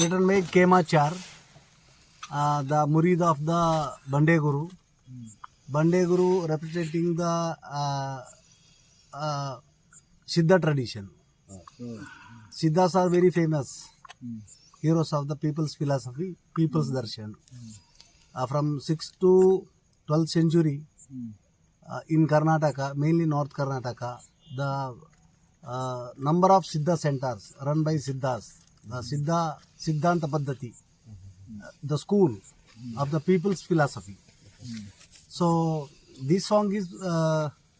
Written by Kemachar, the Murid of the Bande Guru. Bande Guru representing the Siddha tradition. Siddhas are very famous heroes of the people's philosophy, people's darshan. From 6th to 12th century in Karnataka, mainly North Karnataka, the number of Siddha centers run by Siddhas, the Siddhanta Paddhati, the school of the people's philosophy. So this song is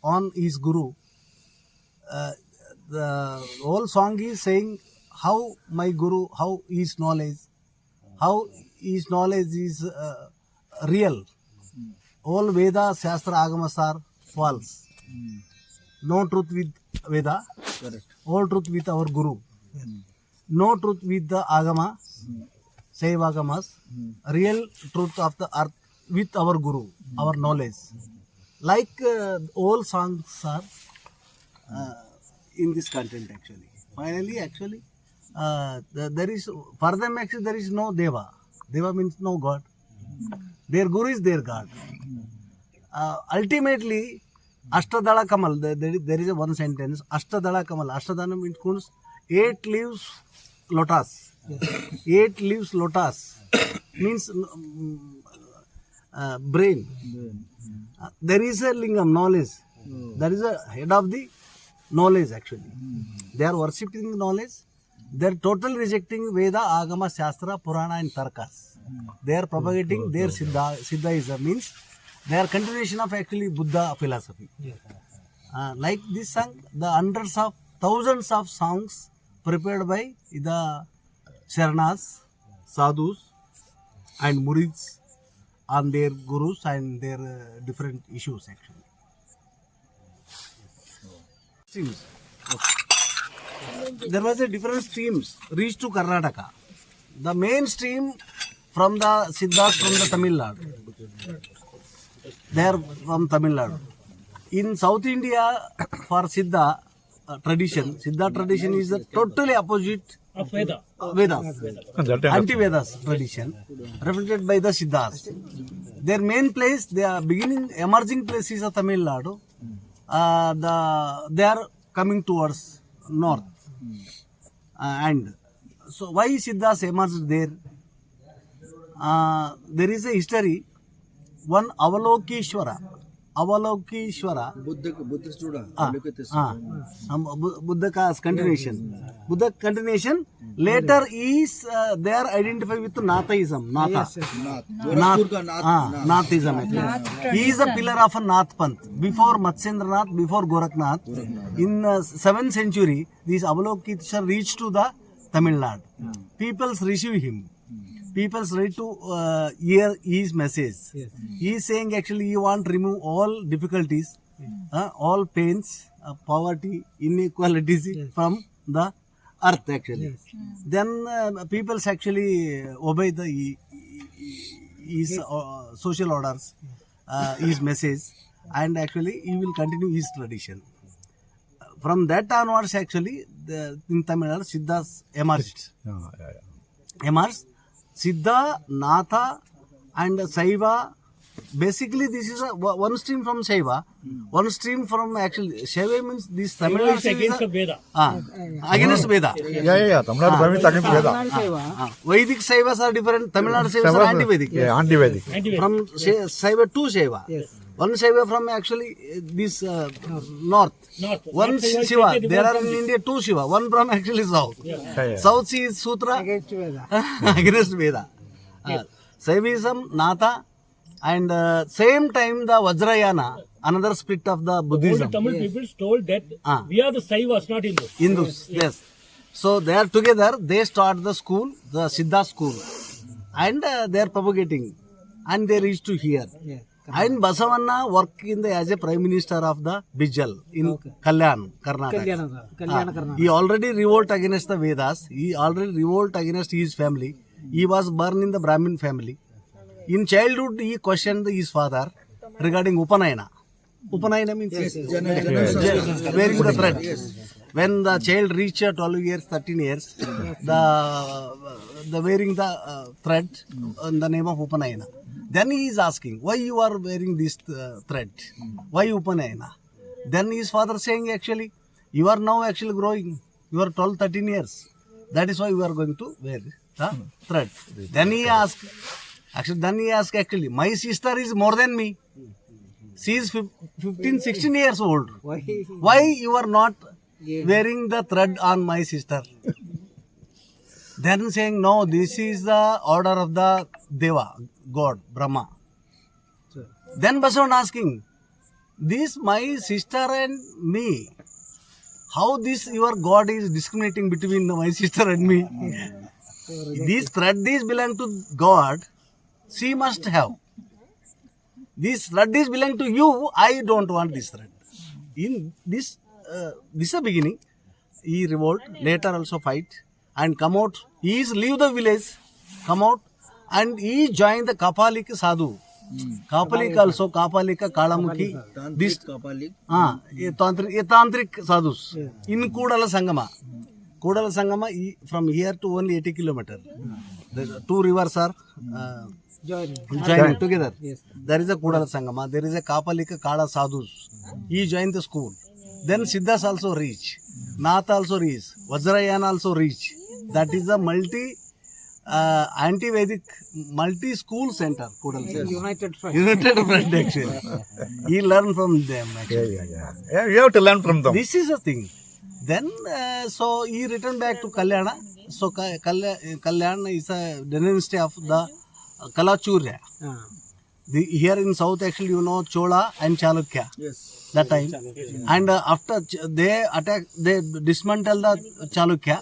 on his Guru. The whole song is saying how my Guru, how his knowledge is real. All Veda, Shastra, Agamas are false. No truth with Veda. Correct. All truth with our Guru. No truth with the Agama, Saiva Agamas. Real truth of the earth with our Guru, our knowledge. Like all songs are in this content actually. Finally, actually, there is, for them actually there is no Deva. Deva means no God. Their Guru is their God. Ultimately, Ashtadala Kamal, there is a one sentence, Ashtadala Kamal. Ashtadala means 8 leaves lotus. 8 leaves lotus means brain. There is a lingam, knowledge. There is a head of the knowledge actually. They are worshipping knowledge. They are totally rejecting Veda, Agama, Shastra, Purana and Tarkas. They are propagating their Siddhaism, means they are continuation of actually Buddha philosophy. Like this song, the hundreds of thousands of songs prepared by the Sharanas, Sadhus and Murids on their Gurus and their different issues actually. Streams. There was a different streams reached to Karnataka. The main stream from the Siddhas from the Tamil Nadu. They are from Tamil Nadu. In South India, for Siddha tradition is the totally opposite of Veda. Anti-Vedas tradition, represented by the Siddhas. Their main place, their emerging place is Tamil Nadu. They are coming towards north. And so why Siddhas emerged there? There is a history. One Avalokeshwara, Buddha student. Buddha's continuation. Buddha continuation. Later is they are identified with Nathaism. Nathism. He is a pillar of a Nath Panth. Before Matsyendranath, before Gorakhnath, in 7th century, this Avalokeshwara reached to the Tamil Nadu. Peoples receive him. People ready to hear his message. Yes. He is saying actually you want to remove all difficulties, all pains, poverty, inequalities from the earth actually. Yes. Then people actually obey his social orders, his message, and actually he will continue his tradition. From that onwards actually in Tamil Nadu Siddhas emerged. Emerged. Siddha, Natha and Saiva. Basically this is one stream from Saiva, one stream from actually Saiva means this Tamil Nadu is against the Veda. Against Veda. Yeah. Tamil Nadu is against Veda. Vedic Saivas are different. Tamil Nadu Saivas are anti-Vedic. Yeah, anti-Vedic. From Saiva to Saiva. Yes. One Saiva from actually this north. One Shiva. There are in India 2 Shiva. One from actually south. Yes. South is Sutra against Veda. Against Veda. Yes. Saivism, Natha, and same time the Vajrayana, another split of the Buddhism. All the Tamil people told that we are the Saivas, not Hindus. Hindus, yes. So they are together. They start the school, the Siddha school, and they are propagating, and they reach to here. Yeah. And Basavanna work as a Prime Minister of the Bijal in Kalyan, Karnataka. He already revolt against the Vedas. He already revolt against his family. He was born in the Brahmin family. In childhood, he questioned his father regarding Upanayana. Upanayana means wearing the thread. When the child reached 12 years, 13 years, the wearing the thread in the name of Upanayana. Then he is asking, why you are wearing this thread? Why Upanayana? Then his father saying, actually, you are now actually growing. You are 12, 13 years. That is why you are going to wear the thread. Then he asked, actually, my sister is more than me. She is 15, 16 years old. Why you are not wearing the thread on my sister? Then saying, no, this is the order of the Deva, God, Brahma. Then Basavan asking, this my sister and me, how this your God is discriminating between my sister and me? This thread is belong to God, she must have. This thread is belong to you, I don't want this thread. In this is the beginning. He revolt, later also fight and come out. He is leave the village, come out and he joined the Kapalik Sadhu. Kapalik also, Kapalika, Kalamukhi. This Tantric sadhus. In Kudala Sangama. Kudala Sangama from here to only 80 kilometers. The two rivers are joining together. There is a Kudala Sangama. There is a Kapalika Kala Sadhus. He joined the school. Then Siddhas also reach. Nath also reach. Vajrayana also reach. That is a anti-Vedic multi-school center. United Front actually. He learned from them actually. Yeah, you have to learn from them. This is a thing. Then so he returned back to Kalyana. So Kalyana is a dynasty of the Kalachurya. Here in south actually you know Chola and Chalukya. Yes. That time. And after they dismantle the Chalukya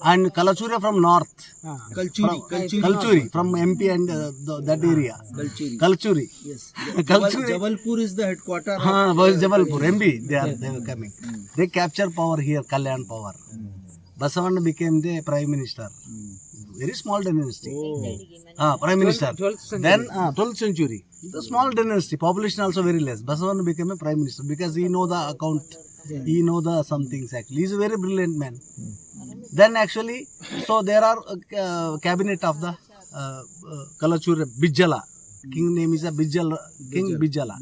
and Kalachurya from north. Kalchuri from MP and that area. Kalchuri. Yes. Jabalpur is the headquarter. Jabalpur, MP. They were coming. They capture power here, Kalyan power. Basavanna became the Prime Minister. Very small dynasty. Prime Minister. Then 12th century. The small dynasty. Population also very less. Basavanna became a Prime Minister because he know the account. He know the some things actually. He is a very brilliant man. Then actually, so there are cabinet of the Kalachurya Bijala. King name is a Bijala. King Bijala.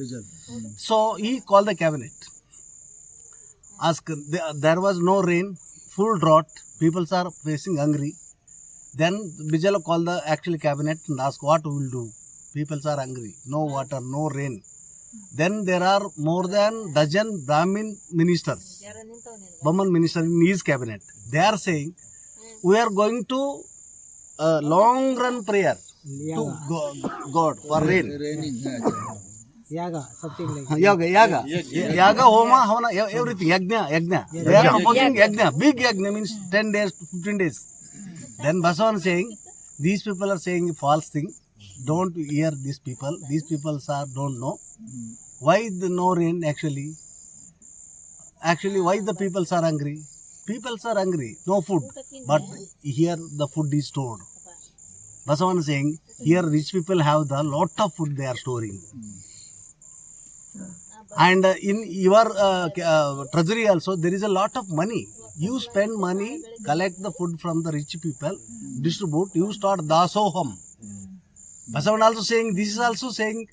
So he called the cabinet. Ask, there was no rain, full drought. People are facing hungry. Then Bijala called the actual cabinet and asked what we will do. People are hungry, no water, no rain. Then there are more than dozen Brahmin ministers, Brahman ministers in his cabinet. They are saying, we are going to long run prayer to God for rain. Yaga, something like Yaga, Homa, everything, Yagna. They are proposing Yagna, big Yagna means 10 days, 15 days. Then Basavan saying, these people are saying a false thing. Don't hear these people. These people don't know. Why the no rain actually? Actually, why the people are hungry? People are hungry, no food. But here the food is stored. Basavan saying, here rich people have the lot of food they are storing. And in your treasury also, there is a lot of money. You spend money, collect the food from the rich people, distribute, you start dasoham. Basavan also saying, this is also saying,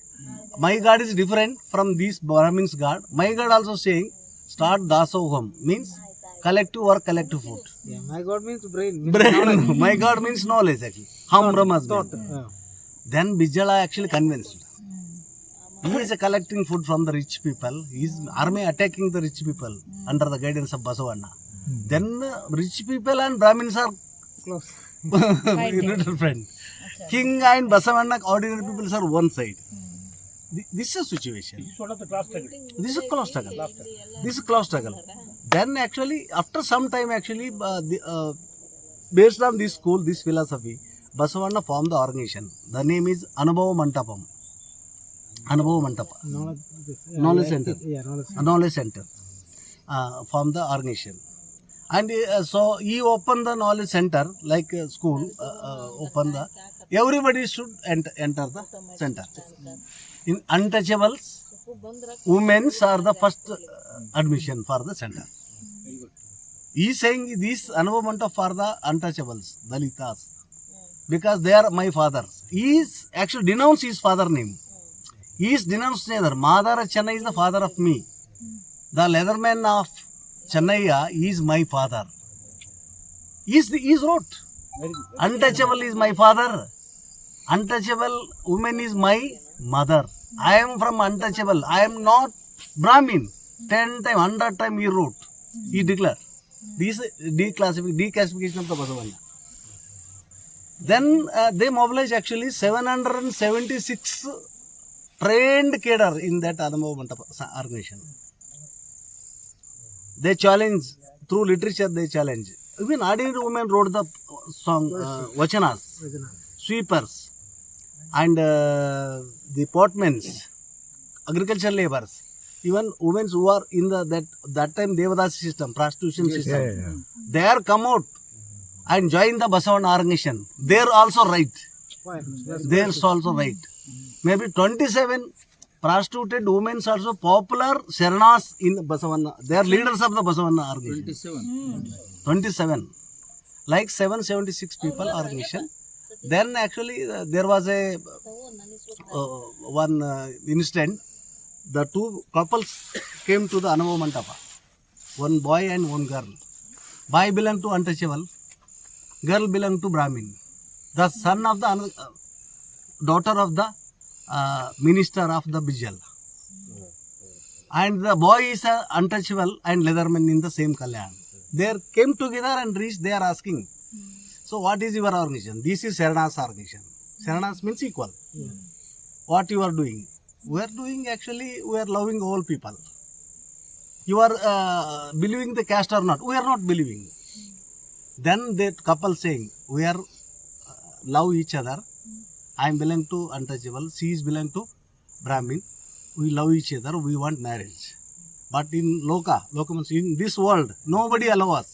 my God is different from this Brahmin's God. My God also saying, start dasoham, means collective work, collective food. Yeah, my God means brain. My God means knowledge actually. Ham Brahma's brain. Then Bijala actually convinced. He is collecting food from the rich people. His army attacking the rich people under the guidance of Basavanna. Then rich people and Brahmins are Close. little friend. King and Basavanna, ordinary people are one side. This is a situation. This is one of the class struggle. This is a class struggle. This is a class struggle. Then actually, after some time actually, based on this school, this philosophy, Basavanna formed the organization. The name is Anubhava Mantapam. Anubhava Mantapa. Knowledge center. Yeah, knowledge. Knowledge center from the organization. And so he opened the knowledge center like a school. Open the everybody should enter the center. In untouchables, women's are the first admission for the center. He is saying these Anubhava Mantapa for the untouchables, Dalitas, because they are my fathers. He is actually denounced his father name. He is denounced neither. Madara Chennai is the father of me. The leatherman of Chennaiya is my father. He wrote. Untouchable is my father. Untouchable woman is my mother. I am from untouchable. I am not Brahmin. 10 times, 100 times he wrote. He declared. This declassification of the Basavana. Then they mobilized actually 776 trained cadre in that Anubhava Mantapa organization. They challenge, through literature they challenge. Even ordinary women wrote the song, Vachanas, sweepers, and the potmans, agricultural laborers. Even women who are in that time Devadasi system, prostitution system, they are come out and join the Basavana organization. They are also right. They are also right. Maybe 27 prostituted women also popular Sharanas in Basavana. They are leaders of the Basavana organization. 27. Like 776 people organization. Then actually there was a one incident. The two couples came to the Anubhava Mantapa. One boy and one girl. Boy belonged to untouchable. Girl belonged to Brahmin. The son of the daughter of the minister of the Bijal. And the boy is untouchable and leatherman in the same Kalyan. They came together and reached, they are asking, so what is your organization? This is Sharanas organization. Sharanas means equal. What you are doing? We are doing actually, we are loving all people. You are believing the caste or not? We are not believing. Then that couple saying, we are love each other. I am belong to untouchable. She is belong to Brahmin. We love each other. We want marriage. But in Loka means in this world, nobody allow us.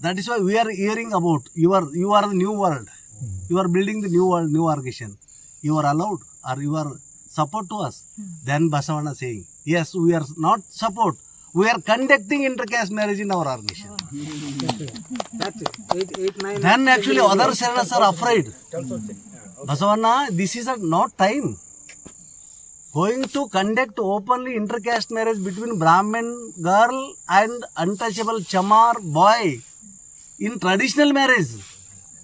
That is why we are hearing about you are the new world. You are building the new world, new organization. You are allowed or you are support to us. Then Basavana saying, yes, we are not support. We are conducting intercaste marriage in our organization. That's it. 8, 9. Then actually other Sharanas are afraid. Basavana, this is not time. Going to conduct openly intercaste marriage between Brahmin girl and untouchable Chamar boy in traditional marriage.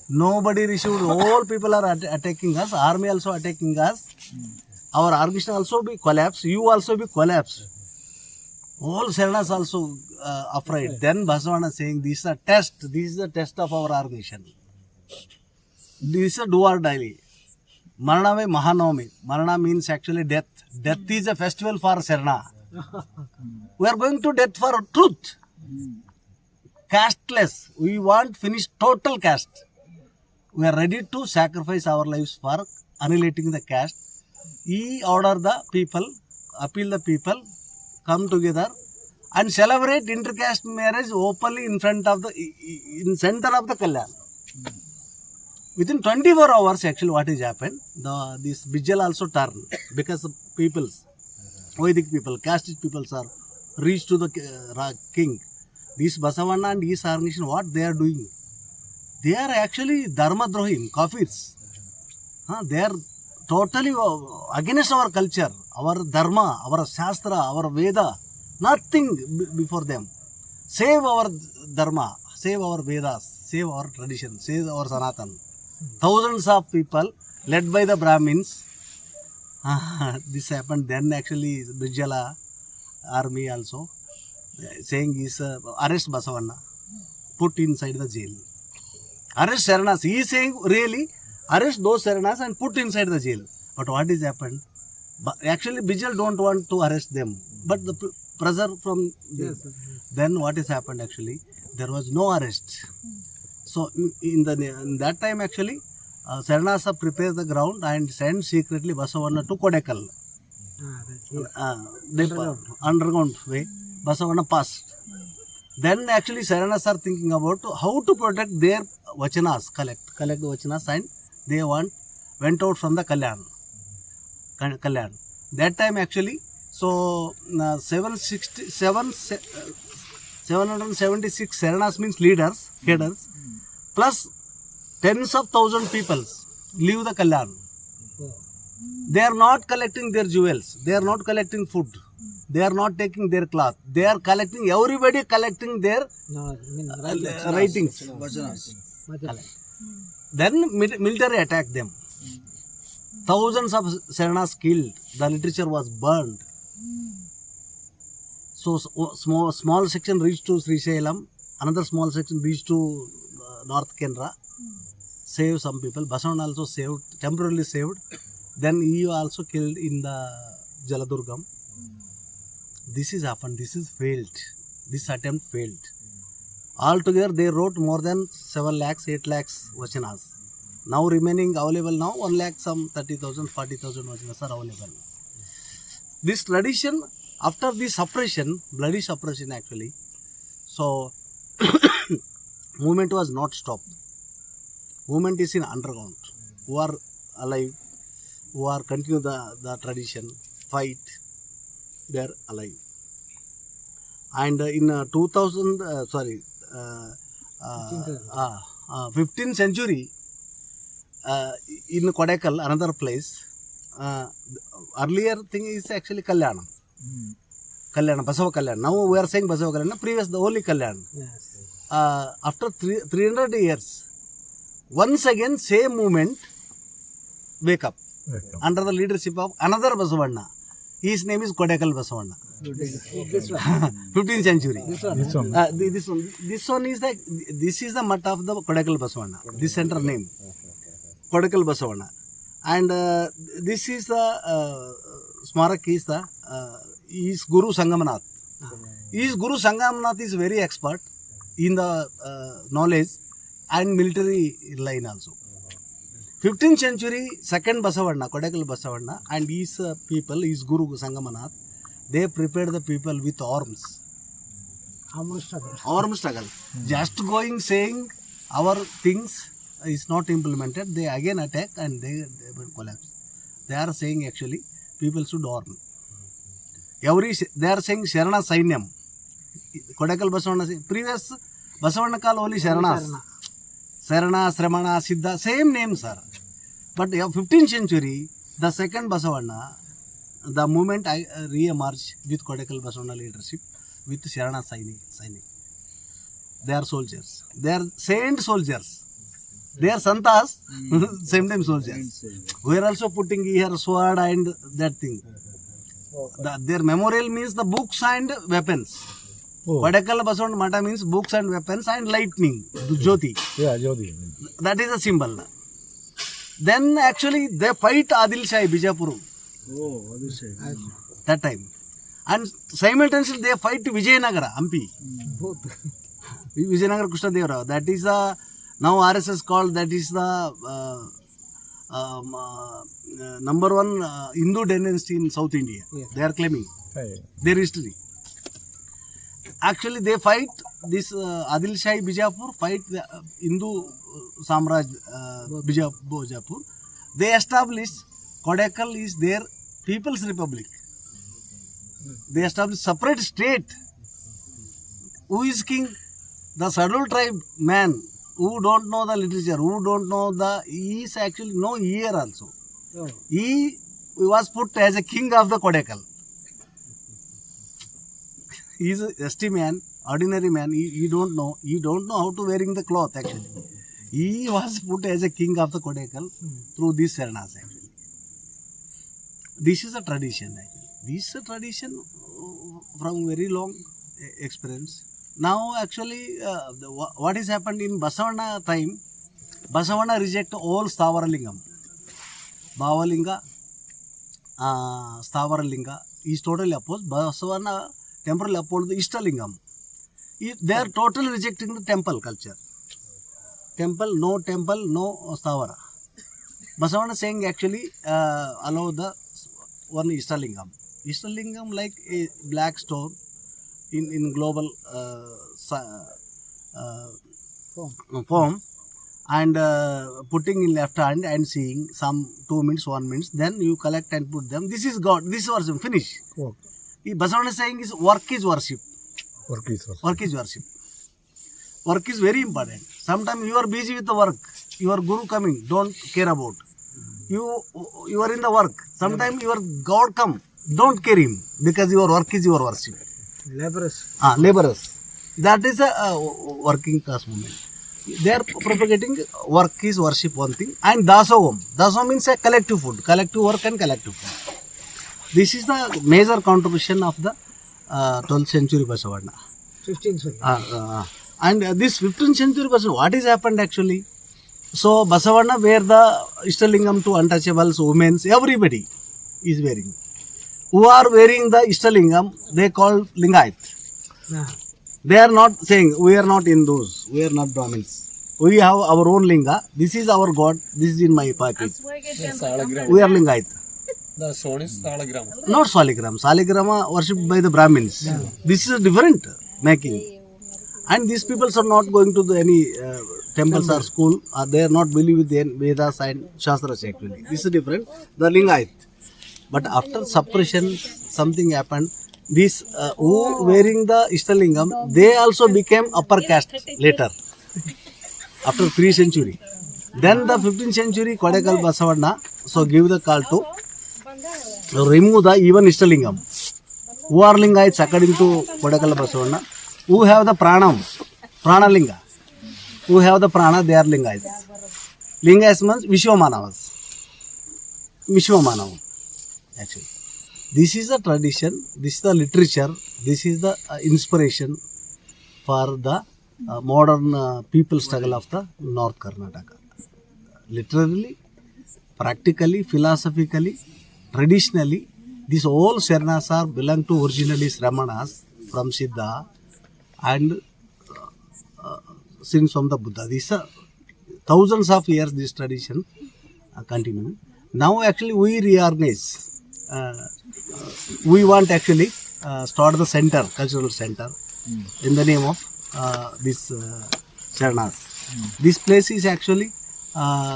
Nobody received. All people are attacking us. Army also attacking us. Our organization also be collapsed. You also be collapsed. All Sharanas also afraid. Then Basavana saying, this is a test. This is the test of our organization. This is a do or die. Marana Mahanavami. Marana means actually death. Death is a festival for Sharana. We are going to death for truth. Casteless. We want finish total caste. We are ready to sacrifice our lives for annihilating the caste. He order the people, appeal the people, come together and celebrate intercaste marriage openly in front of the, in center of the Kalyan. Within 24 hours, actually, what has happened? This Bijal also turned because the peoples, Vedic people, casteist peoples are reached to the king. This Basavana and his organization, what they are doing? They are actually Dharma Drohim, Kafirs. They are totally against our culture, our Dharma, our Shastra, our Veda. Nothing before them. Save our Dharma, save our Vedas, save our tradition, save our Sanatan. Thousands of people led by the Brahmins. This happened. Then actually Bijala army also saying is arrest Basavana, put inside the jail. Arrest Sharanas. He is saying really arrest those Sharanas and put inside the jail. But what has happened? Actually Bijal don't want to arrest them. But the pressure from then what has happened actually? There was no arrest. So in that time actually Sharanas prepared the ground and sent secretly Basavana to Kodekal. Underground way, Basavana passed. Then actually Saranas are thinking about how to protect their vachanas, collect the vachanas, and they went out from the Kalyan. That time actually, so 776 Saranas means leaders, headers, plus tens of thousand people leave the Kalyan. They are not collecting their jewels, they are not collecting food, they are not taking their cloth, they are collecting, everybody collecting their writings. Then military attacked them. Thousands of Saranas killed, the literature was burned. So small section reached to Srisailam, another small section reached to North Canara, saved some people. Basavana also saved, temporarily saved. Then he also killed in the Jaladurgam. This is happened, this is failed. This attempt failed. Altogether they wrote more than 7 lakhs, 8 lakhs vachanas. Now remaining available now 1 lakh, some 30,000, 40,000 vachanas are available. This tradition, after the suppression, bloody suppression actually, so movement was not stopped. Movement is in underground, who are alive, who are continue the tradition, fight, they are alive. And in 15th century, in Kodaikkal, another place, earlier thing is actually Kalyanam. Kalyanam, Basava Kalyanam. Now we are saying Basava Kalyanam, previous the only Kalyanam. After 300 years, once again same movement wake up under the leadership of another Basavanna. His name is Kodaikkal Basavanna. 15th century. This one is the mutt of the Kodaikkal Basavanna. This center name, Kodaikkal Basavanna. And this is the Smarak is the is Guru Sangamanath. Guru Sangamanath is very expert in the knowledge and military line also. 15th century, second Basavanna, Kodaikkal Basavanna, and his people, his Guru Sangamanath, they prepared the people with arms. Arm struggle. Just going saying our things is not implemented, they again attack and they will collapse. They are saying actually people should arm. They are saying Sharana Sainyam. Kodaikkal Basavanna, previous Basavanna call only Sharanas. Sarana, Sramana, Siddha, same names are. But 15th century, the second Basavanna, the movement re-emerged with Kodaikkal Basavanna leadership with Sharana Sainik. They are soldiers. They are saint soldiers. They are Santas, same time soldiers. We are also putting here sword and that thing. Their memorial means the books and weapons. Kodaikkal Basavanna Mata means books and weapons and lightning, Jyoti. Yeah, Jyoti. That is a symbol. Then actually they fight Adil Shah Bijapur. That time. And simultaneously they fight Vijayanagara, Hampi. Vijayanagara Krishnadevara. That is the, now RSS called, that is the number one Hindu dynasty in South India. They are claiming their history. Actually, they fight this Adil Shah Bijapur, fight the Hindu Samraj Bijapur. They established Kodaikkal is their People's Republic. They established separate state. Who is king? The scheduled tribe man who don't know the literature, who don't know the, he is actually no ear also. He was put as a king of the Kodaikkal. He is a ST man, ordinary man. He don't know how to wearing the cloth actually. He was put as a king of the Kodaikkal through these Saranas actually. This is a tradition actually. This is a tradition from very long experience. Now actually what has happened in Basavanna time, Basavanna reject all Sthavaralingam. Bhavalinga, Sthavaralinga is totally opposed. Basavanna temporarily uphold the Ishtalingam. They are totally rejecting the temple culture. Temple, no Sthavara. Basavanna saying actually allow the one Ishtalingam. Ishtalingam like a black stone in global form, and putting in left hand and seeing some 2 minutes, 1 minute, then you collect and put them. This is God. This is worship. Finish. Okay. Basavana is saying is work is worship. Work is work. Work is worship. Work is very important. Sometimes you are busy with the work. Your guru coming, don't care about. You are in the work. Sometimes your God come, don't care him, because your work is your worship. Laborers. Laborers. That is a working class movement. They are propagating work is worship, one thing, and dasogam. Dasogam means a collective food, collective work and collective food. This is the major contribution of the 12th century Basavana. 15th century. And this 15th century Basavana, what is happened actually? So Basavana wear the Ishtalingam to untouchables, women, everybody is wearing. Who are wearing the Ishtalingam, they call Lingayat. Yeah. They are not saying, we are not Hindus, we are not Brahmins. We have our own Linga, this is our God, this is in my pocket. We are Lingayat. The stone is Salagram. Not Saligram. Saligrama worshipped by the Brahmins. Yeah. This is different making. And these people are not going to any temples or school. They are not believe with the Vedas and Shastras actually. This is different. The Lingayat. But after suppression, something happened. These who wearing the Ishtalingam, they also became upper caste later. After 3 century. Then the 15th century Kodakal Basavana, so give the call to remove the even Ishtalingam. Who are Lingayats according to Kodakal Basavana? Who have the pranam, pranalinga. Who have the prana, they are Lingayats. Lingayats means Vishwamanavas. Vishwamanav, actually. This is the tradition, this is the literature, this is the inspiration for the modern people struggle of the North Karnataka. Literally, practically, philosophically, traditionally, these all Sharnas are belong to originally Sramanas from Siddha and since from the Buddha. These are thousands of years this tradition continue. Now actually we reorganize. We want actually start the center, cultural center in the name of this Sharnas. This place is actually,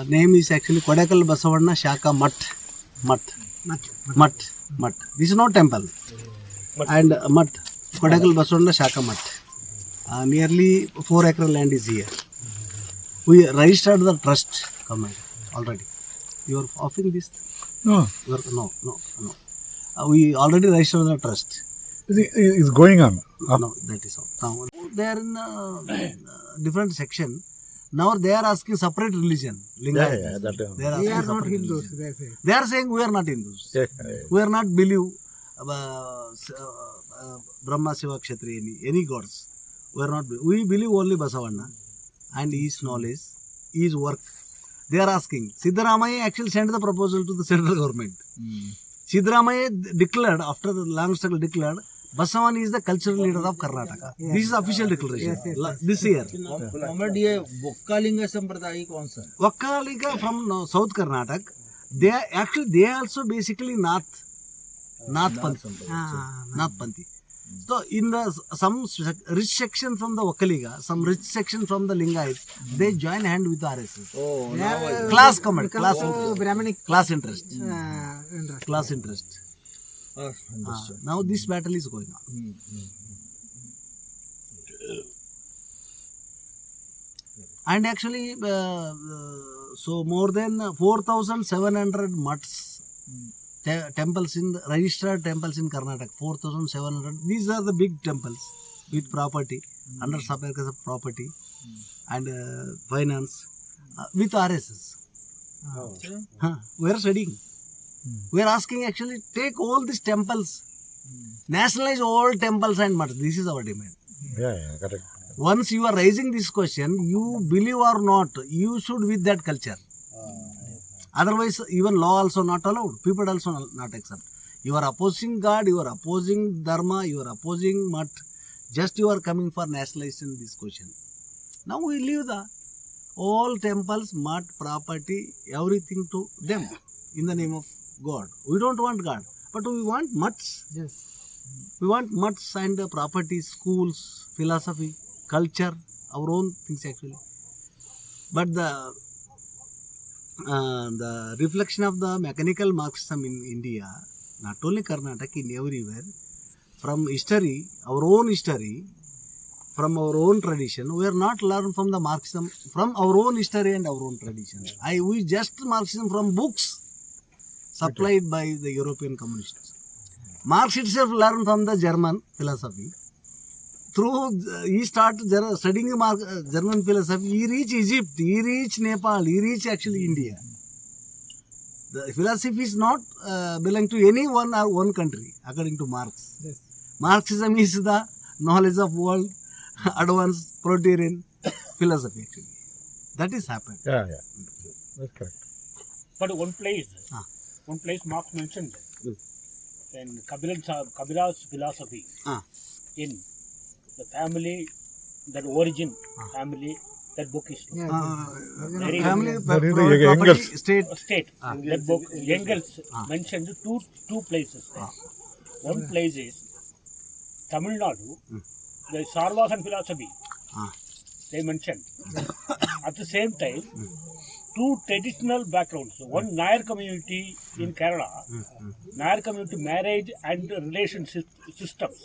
name is actually Kodakal Basavana Shaka Mat. This is not temple. And Mat, Kodakal Basavana Shaka Mat. Nearly 4 acre land is here. We registered the trust command already. You are offering this? No. No. We already registered the trust. It's going on. No, that is all. Now they are in different section. Now they are asking separate religion. Lingayat. They are We asking are not separate Hindus, religion. they say. They are saying we are not Hindus. Yeah. We are not believe Brahma, Shiva, Kshatriya, any gods. We are not. We believe only Basavana and his knowledge, his work. They are asking. Siddaramaiah actually sent the proposal to the central government. Siddaramaiah declared, after the long struggle declared, Basavan is the cultural leader of Karnataka. Yes. This is official declaration. This year. Mohammad ये वक्कालिंगा संप्रदाय कौन सा? Vakkalinga from South Karnataka. They are actually they are also basically Nath Panthi. So in the some rich section from the Vakkalinga, some rich section from the Lingayats, they join hand with the RSS. Oh, Class comment, class Brahmanic interest. interest. Class interest. Now this battle is going on. And actually, so more than 4,700 mutts, temples in registered temples in Karnataka, 4,700. These are the big temples with property, under sub-acres of property and finance with RSS. We are studying. We are asking actually take all these temples, nationalize all temples and mutts. This is our demand. Yeah, correct. Once you are raising this question, you believe or not, you should with that culture. Otherwise, even law also not allowed. People also not accept. You are opposing God, you are opposing Dharma, you are opposing Mat. Just you are coming for nationalization this question. Now we leave the all temples, Mat, property, everything to them in the name of God. We don't want God. But we want much. Yes. We want much and properties, schools, philosophy, culture, our own things actually. But the reflection of the mechanical Marxism in India, not only Karnataka, in everywhere, from history, our own history, from our own tradition, we are not learned from the Marxism, from our own history and our own tradition. We just Marxism from books supplied by the European communists. Marx itself learned from the German philosophy. Through he started studying German philosophy, he reached Egypt, he reached Nepal, he reached actually India. The philosophy is not belong to any one or one country, according to Marx. Yes. Marxism is the knowledge of world, advanced proletarian philosophy actually. That is happened. Yeah. That's correct. But one Ah. place Marx mentioned in Kabira's philosophy Ah. in the family, that origin family, that book is very Family, That is the property, Engels. state. state. That book Engels mentioned two places there. One place is Tamil Nadu, the Sarvakan philosophy. Ah. They mentioned. At the same time, two traditional backgrounds. One Nair community in Kerala, Nair community marriage and relationship systems.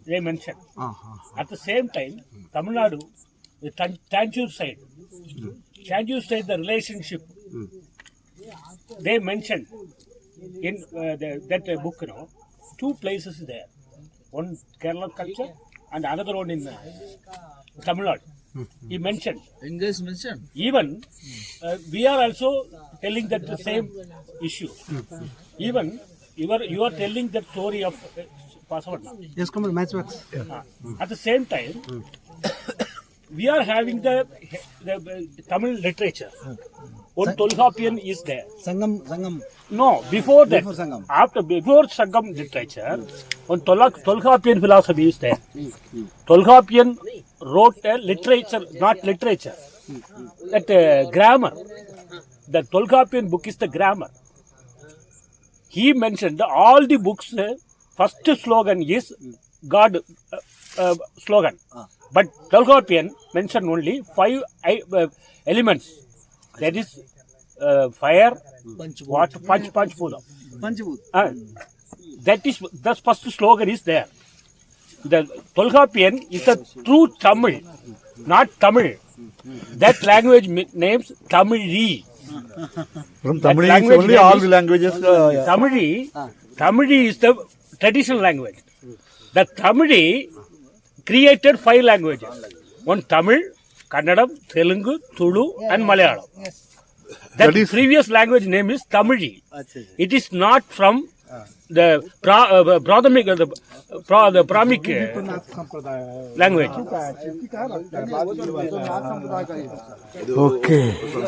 They mentioned. At the same time, Tamil Nadu, the Tanjore side, the relationship. They mentioned in that book, two places there. One Kerala culture and another one in Tamil Nadu. He mentioned. Engels mentioned. Even we are also telling that the same issue. Even you are telling that story of Pasavanna. Yes, come on, matchbox. At the same time, we are having the Tamil literature. One Tolkapian is there. Sangam. No, before that, Before Sangam. before Sangam literature, one Tolkapian philosophy is there. Tolkapian wrote a literature, not literature. That grammar. The Tolkapian book is the grammar. He mentioned all the books. First slogan is God slogan. But Tolkapian mentioned only 5 elements. That is fire, water, Panchbhuta. That is the first slogan is there. The Tolkapian is a true Tamil, not Tamil. That language names Tamili. From That Tamil language only name all is- the languages. Tamili is the traditional language. The Tamili created 5 languages. One Tamil, Kannadam, Telugu, Tulu and Malayalam. That previous language name is Tamili. It is not from the Brahmic language. Okay.